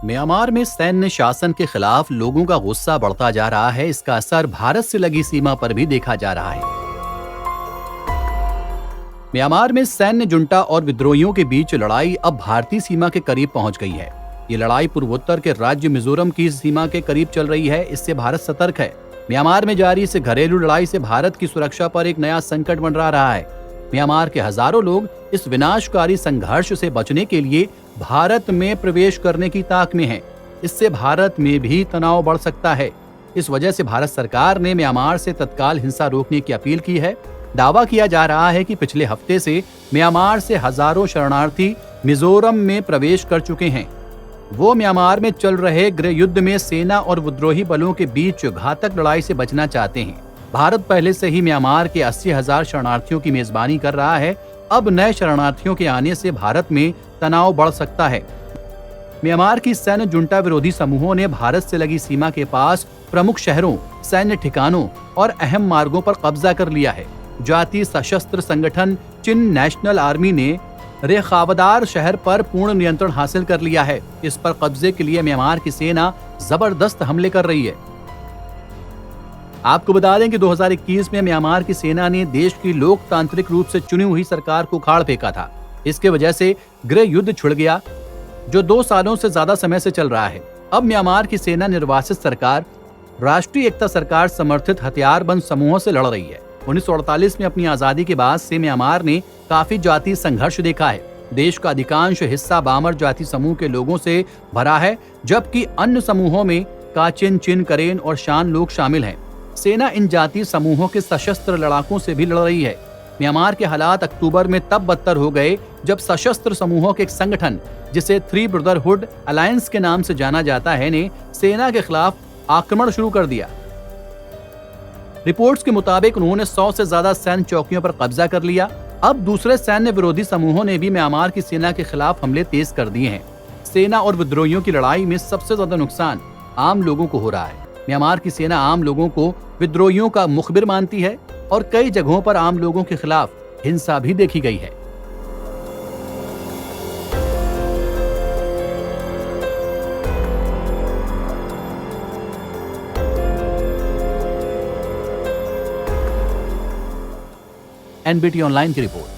Myanmar में सैन्य शासन के खिलाफ लोगों का गुस्सा बढ़ता जा रहा है। इसका असर भारत से लगी सीमा पर भी देखा जा रहा है। म्यांमार में सैन्य जुंटा और विद्रोहियों के बीच लड़ाई अब भारतीय सीमा के करीब पहुंच गई है। ये लड़ाई पूर्वोत्तर के राज्य मिजोरम की सीमा के करीब चल रही है। इससे भारत सतर्क है। म्यांमार में जारी इस घरेलू लड़ाई से भारत की सुरक्षा पर एक नया संकट मंडरा रहा है। म्यांमार के हजारों लोग इस विनाशकारी संघर्ष से बचने के लिए भारत में प्रवेश करने की ताक में हैं। इससे भारत में भी तनाव बढ़ सकता है। इस वजह से भारत सरकार ने म्यांमार से तत्काल हिंसा रोकने की अपील की है। दावा किया जा रहा है कि पिछले हफ्ते से म्यांमार से हजारों शरणार्थी मिजोरम में प्रवेश कर चुके हैं। वो म्यांमार में चल रहे गृह युद्ध में सेना और विद्रोही बलों के बीच घातक लड़ाई से बचना चाहते हैं। भारत पहले से ही म्यांमार के 80,000 शरणार्थियों की मेजबानी कर रहा है। अब नए शरणार्थियों के आने से भारत में तनाव बढ़ सकता है। म्यांमार की सैन्य जुंटा विरोधी समूहों ने भारत से लगी सीमा के पास प्रमुख शहरों, सैन्य ठिकानों और अहम मार्गों पर कब्जा कर लिया है। जातीय सशस्त्र संगठन चिन नेशनल आर्मी ने रेखावदार शहर पर पूर्ण नियंत्रण हासिल कर लिया है। इस पर कब्जे के लिए म्यांमार की सेना जबरदस्त हमले कर रही है। आपको बता दें कि 2021 में म्यांमार की सेना ने देश की लोकतांत्रिक रूप से चुनी हुई सरकार को उखाड़ फेंका था। इसके वजह से गृह युद्ध छिड़ गया, जो 2 सालों से ज्यादा समय से चल रहा है। अब म्यांमार की सेना निर्वासित सरकार, राष्ट्रीय एकता सरकार समर्थित हथियारबंद समूहों से लड़ रही है। 1948 में अपनी आजादी के बाद से म्यांमार ने काफी जातीय संघर्ष देखा है। देश का अधिकांश हिस्सा बामर जाति समूह के लोगों से भरा है, जबकि अन्य समूहों में काचिन, चिन, करेन और शान लोग शामिल हैं। सेना इन जातीय समूहों के सशस्त्र लड़ाकों से भी लड़ रही है। म्यांमार के हालात अक्टूबर में तब बदतर हो गए जब सशस्त्र समूहों के एक संगठन, जिसे थ्री ब्रदरहुड अलायंस के नाम से जाना जाता है, ने सेना के खिलाफ आक्रमण शुरू कर दिया। रिपोर्ट्स के मुताबिक उन्होंने 100 से ज्यादा सैन्य चौकियों पर कब्जा कर लिया। अब दूसरे सैन्य विरोधी समूहों ने भी म्यांमार की सेना के खिलाफ हमले तेज कर दिए हैं। सेना और विद्रोहियों की लड़ाई में सबसे ज्यादा नुकसान आम लोगों को हो रहा है। म्यांमार की सेना आम लोगों को विद्रोहियों का मुखबिर मानती है और कई जगहों पर आम लोगों के खिलाफ हिंसा भी देखी गई है। एनबीटी ऑनलाइन की रिपोर्ट।